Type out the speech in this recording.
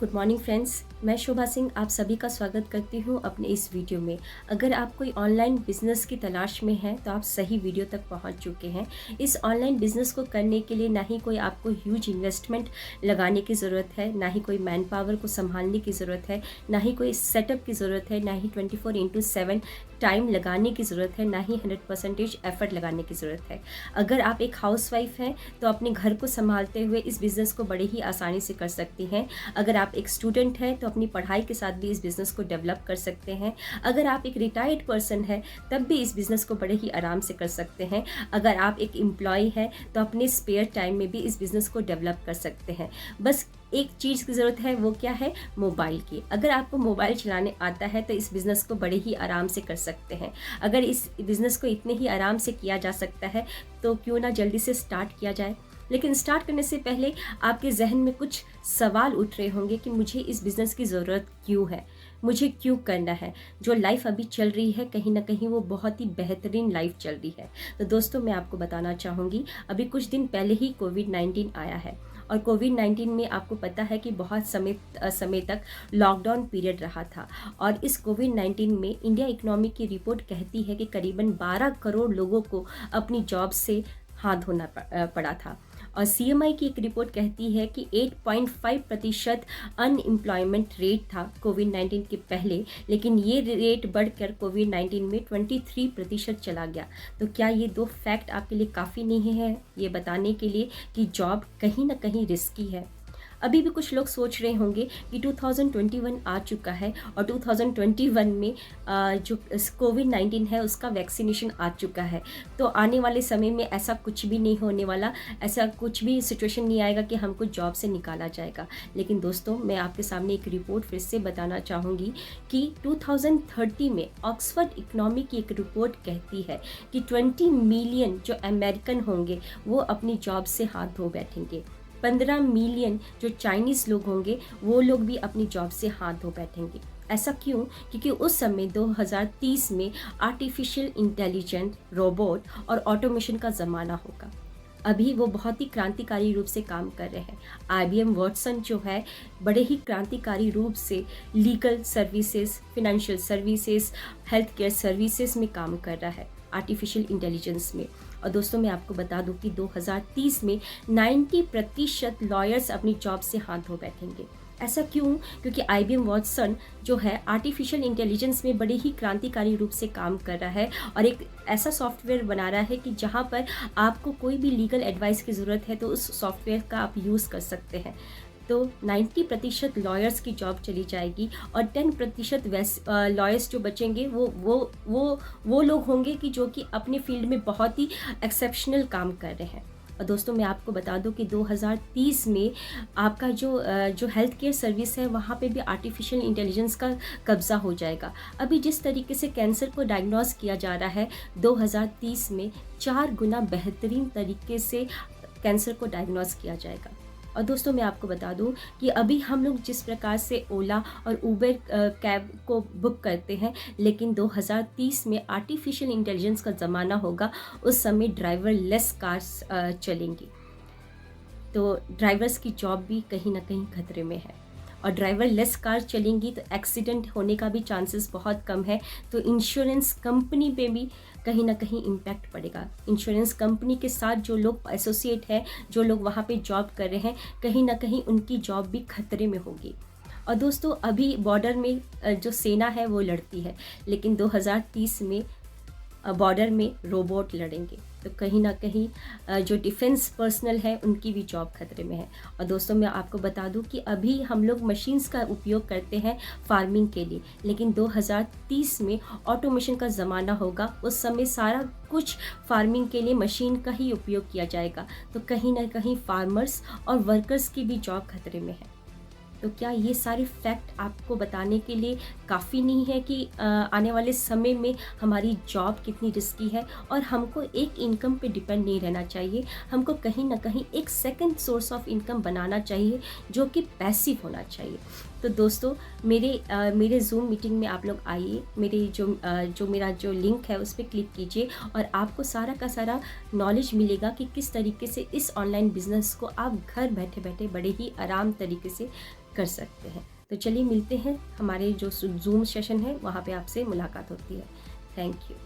Good morning friends, मैं शोभा सिंह आप सभी का स्वागत करती हूँ अपने इस वीडियो में। अगर आप कोई ऑनलाइन बिजनेस की तलाश में हैं तो आप सही वीडियो तक पहुँच चुके हैं। इस ऑनलाइन बिजनेस को करने के लिए ना ही कोई आपको ह्यूज इन्वेस्टमेंट लगाने की ज़रूरत है, ना ही कोई मैन पावर को संभालने की ज़रूरत है, ना ही कोई सेटअप की ज़रूरत है, ना ही 24/7 टाइम लगाने की ज़रूरत है, ना ही 100% एफर्ट लगाने की ज़रूरत है। अगर आप एक हाउसवाइफ हैं तो अपने घर को संभालते हुए इस बिज़नेस को बड़े ही आसानी से कर सकती हैं। अगर आप एक स्टूडेंट हैं तो अपनी पढ़ाई के साथ भी इस बिज़नेस को डेवलप कर सकते हैं। अगर आप एक रिटायर्ड पर्सन हैं तब भी इस बिज़नेस को बड़े ही आराम से कर सकते हैं। अगर आप एक एम्प्लॉय हैं तो अपने स्पेयर टाइम में भी इस बिज़नेस को डेवलप कर सकते हैं। बस एक चीज़ की ज़रूरत है, वो क्या है? मोबाइल की। अगर आपको मोबाइल चलाने आता है तो इस बिज़नेस को बड़े ही आराम से कर सकते हैं। अगर इस बिज़नेस को इतने ही आराम से किया जा सकता है तो क्यों ना जल्दी से स्टार्ट किया जाए। लेकिन स्टार्ट करने से पहले आपके जहन में कुछ सवाल उठ रहे होंगे कि मुझे इस बिज़नेस की ज़रूरत क्यों है, मुझे क्यों करना है। जो लाइफ अभी चल रही है कहीं ना कहीं वो बहुत ही बेहतरीन लाइफ चल रही है। तो दोस्तों, मैं आपको बताना चाहूँगी, अभी कुछ दिन पहले ही कोविड-19 आया है और कोविड-19 में आपको पता है कि बहुत समय तक लॉकडाउन पीरियड रहा था। और इस कोविड-19 में इंडिया इकोनॉमी की रिपोर्ट कहती है कि करीबन 12 करोड़ लोगों को अपनी जॉब से हाथ धोना पड़ा था। और सीएमआई की एक रिपोर्ट कहती है कि 8.5% अनएम्प्लॉयमेंट रेट था कोविड-19 के पहले, लेकिन ये रेट बढ़कर कोविड-19 में 23% चला गया। तो क्या ये दो फैक्ट आपके लिए काफ़ी नहीं है ये बताने के लिए कि जॉब कहीं ना कहीं रिस्की है? अभी भी कुछ लोग सोच रहे होंगे कि 2021 आ चुका है और 2021 में जो कोविड-19 है उसका वैक्सीनेशन आ चुका है, तो आने वाले समय में ऐसा कुछ भी नहीं होने वाला, ऐसा कुछ भी सिचुएशन नहीं आएगा कि हमको जॉब से निकाला जाएगा। लेकिन दोस्तों, मैं आपके सामने एक रिपोर्ट फिर से बताना चाहूँगी कि 2030 में ऑक्सफर्ड इकोनॉमी की एक रिपोर्ट कहती है कि 20 मिलियन जो अमेरिकन होंगे वो अपनी जॉब से हाथ धो बैठेंगे। 15 मिलियन जो चाइनीज़ लोग होंगे वो लोग भी अपनी जॉब से हाथ धो बैठेंगे। ऐसा क्यों? क्योंकि उस समय 2030 में आर्टिफिशियल इंटेलिजेंस, रोबोट और ऑटोमेशन का ज़माना होगा। अभी वो बहुत ही क्रांतिकारी रूप से काम कर रहे हैं। IBM वाटसन जो है बड़े ही क्रांतिकारी रूप से legal services, financial services, health care services में काम कर रहा है आर्टिफिशियल इंटेलिजेंस में। और दोस्तों, मैं आपको बता दूं कि 2030 में 90% लॉयर्स अपनी जॉब से हाथ धो बैठेंगे। ऐसा क्यों? क्योंकि IBM वाटसन जो है आर्टिफिशियल इंटेलिजेंस में बड़े ही क्रांतिकारी रूप से काम कर रहा है और एक ऐसा सॉफ्टवेयर बना रहा है कि जहां पर आपको कोई भी लीगल एडवाइस की ज़रूरत है तो उस सॉफ्टवेयर का आप यूज़ कर सकते हैं। तो 90% लॉयर्स की जॉब चली जाएगी और 10% लॉयर्स जो बचेंगे वो लोग होंगे कि जो कि अपने फील्ड में बहुत ही एक्सेप्शनल काम कर रहे हैं। और दोस्तों, मैं आपको बता दूं कि 2030 में आपका जो हेल्थ केयर सर्विस है वहाँ पे भी आर्टिफिशियल इंटेलिजेंस का कब्ज़ा हो जाएगा। अभी जिस तरीके से कैंसर को डायग्नोस किया जा रहा है, 2030 में 4 गुना बेहतरीन तरीके से कैंसर को डायग्नोस किया जाएगा। और दोस्तों, मैं आपको बता दूं कि अभी हम लोग जिस प्रकार से ओला और उबर कैब को बुक करते हैं, लेकिन 2030 में आर्टिफिशियल इंटेलिजेंस का ज़माना होगा। उस समय ड्राइवर लेस कार्स चलेंगी, तो ड्राइवर्स की जॉब भी कहीं ना कहीं खतरे में है। और ड्राइवर लेस कार चलेंगी तो एक्सीडेंट होने का भी चांसेस बहुत कम है। तो इंश्योरेंस कंपनी पे भी कहीं ना कहीं इम्पैक्ट पड़ेगा। इंश्योरेंस कंपनी के साथ जो लोग एसोसिएट हैं, जो लोग वहाँ पे जॉब कर रहे हैं, कहीं ना कहीं उनकी जॉब भी खतरे में होगी। और दोस्तों, अभी बॉर्डर में जो सेना है वो लड़ती है, लेकिन 2030 में बॉर्डर में रोबोट लड़ेंगे। तो कहीं ना कहीं जो डिफेंस पर्सनल है उनकी भी जॉब खतरे में है। और दोस्तों, मैं आपको बता दूं कि अभी हम लोग मशीन्स का उपयोग करते हैं फार्मिंग के लिए, लेकिन 2030 में ऑटोमेशन का ज़माना होगा। उस समय सारा कुछ फार्मिंग के लिए मशीन का ही उपयोग किया जाएगा। तो कहीं ना कहीं फार्मर्स और वर्कर्स की भी जॉब खतरे में है। तो क्या ये सारे फैक्ट आपको बताने के लिए काफ़ी नहीं है कि आने वाले समय में हमारी जॉब कितनी रिस्की है और हमको एक इनकम पे डिपेंड नहीं रहना चाहिए। हमको कहीं ना कहीं एक सेकंड सोर्स ऑफ इनकम बनाना चाहिए जो कि पैसिव होना चाहिए। तो दोस्तों, मेरे जूम मीटिंग में आप लोग आइए, मेरा जो लिंक है उस पर क्लिक कीजिए और आपको सारा का सारा नॉलेज मिलेगा कि किस तरीके से इस ऑनलाइन बिजनेस को आप घर बैठे बैठे बड़े ही आराम तरीके से कर सकते हैं। तो चलिए मिलते हैं, हमारे जो ज़ूम सेशन है वहाँ पे आपसे मुलाकात होती है। Thank you.